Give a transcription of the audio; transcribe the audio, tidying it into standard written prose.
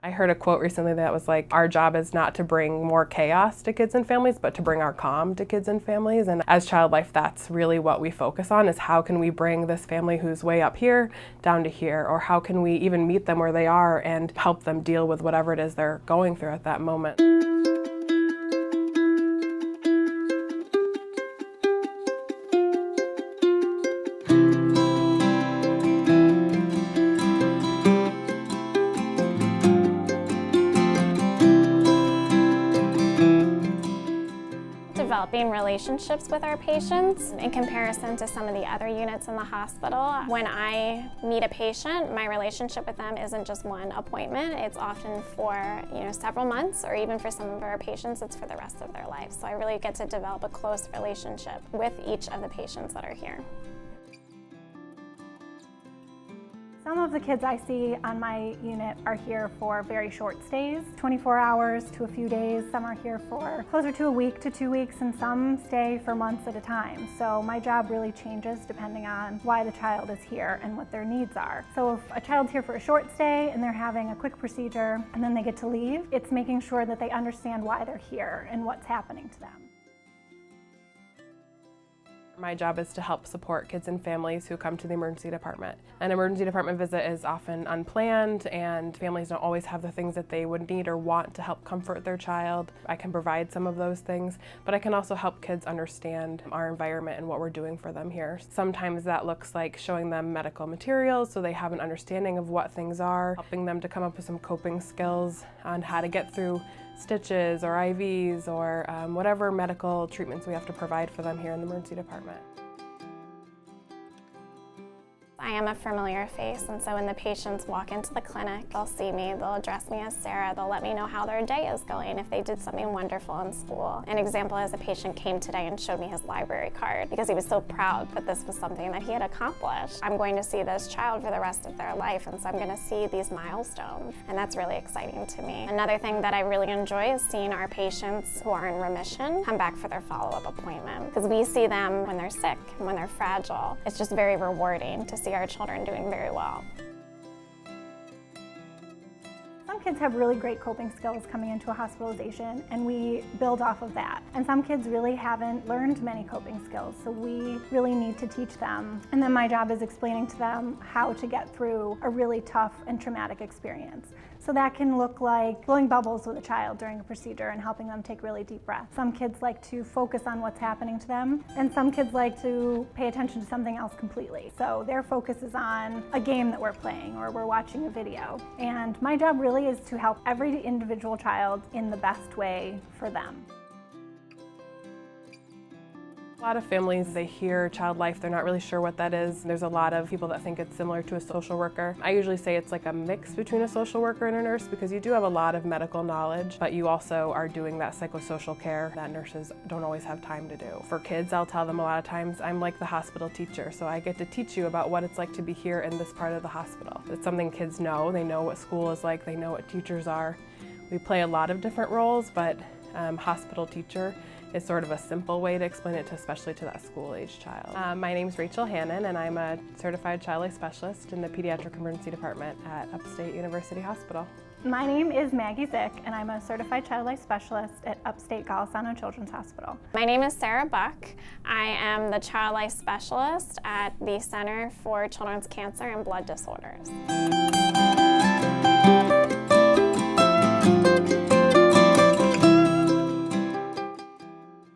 I heard a quote recently that was like, our job is not to bring more chaos to kids and families, but to bring our calm to kids and families. And as Child Life, that's really what we focus on, is how can we bring this family who's way up here down to here, or how can we even meet them where they are and help them deal with whatever it is they're going through at that moment. Developing relationships with our patients in comparison to some of the other units in the hospital. When I meet a patient, my relationship with them isn't just one appointment. It's often for several months, or even for some of our patients, it's for the rest of their life. So I really get to develop a close relationship with each of the patients that are here. Some of the kids I see on my unit are here for very short stays, 24 hours to a few days. Some are here for closer to a week to 2 weeks, and some stay for months at a time. So my job really changes depending on why the child is here and what their needs are. So if a child's here for a short stay and they're having a quick procedure and then they get to leave, it's making sure that they understand why they're here and what's happening to them. My job is to help support kids and families who come to the emergency department. An emergency department visit is often unplanned, and families don't always have the things that they would need or want to help comfort their child. I can provide some of those things, but I can also help kids understand our environment and what we're doing for them here. Sometimes that looks like showing them medical materials so they have an understanding of what things are, helping them to come up with some coping skills on how to get through stitches or IVs or whatever medical treatments we have to provide for them here in the emergency department. I am a familiar face, and so when the patients walk into the clinic, they'll see me, they'll address me as Sarah, they'll let me know how their day is going, if they did something wonderful in school. An example is a patient came today and showed me his library card because he was so proud that this was something that he had accomplished. I'm going to see this child for the rest of their life, and so I'm going to see these milestones, and that's really exciting to me. Another thing that I really enjoy is seeing our patients who are in remission come back for their follow-up appointment, because we see them when they're sick and when they're fragile. It's just very rewarding to see our children doing very well. Some kids have really great coping skills coming into a hospitalization, and we build off of that. And some kids really haven't learned many coping skills, so we really need to teach them. And then my job is explaining to them how to get through a really tough and traumatic experience. So that can look like blowing bubbles with a child during a procedure and helping them take really deep breaths. Some kids like to focus on what's happening to them, and some kids like to pay attention to something else completely. So their focus is on a game that we're playing or we're watching a video. And my job really is to help every individual child in the best way for them. A lot of families, they hear Child Life, they're not really sure what that is. There's a lot of people that think it's similar to a social worker. I usually say it's like a mix between a social worker and a nurse, because you do have a lot of medical knowledge, but you also are doing that psychosocial care that nurses don't always have time to do. For kids, I'll tell them a lot of times, I'm like the hospital teacher, so I get to teach you about what it's like to be here in this part of the hospital. It's something kids know. They know what school is like, they know what teachers are. We play a lot of different roles, but hospital teacher is sort of a simple way to explain it, especially to that school-age child. My name's Rachel Hannon, and I'm a certified child life specialist in the pediatric emergency department at Upstate University Hospital. My name is Maggie Zick, and I'm a certified child life specialist at Upstate Golisano Children's Hospital. My name is Sarah Buck. I am the child life specialist at the Center for Children's Cancer and Blood Disorders.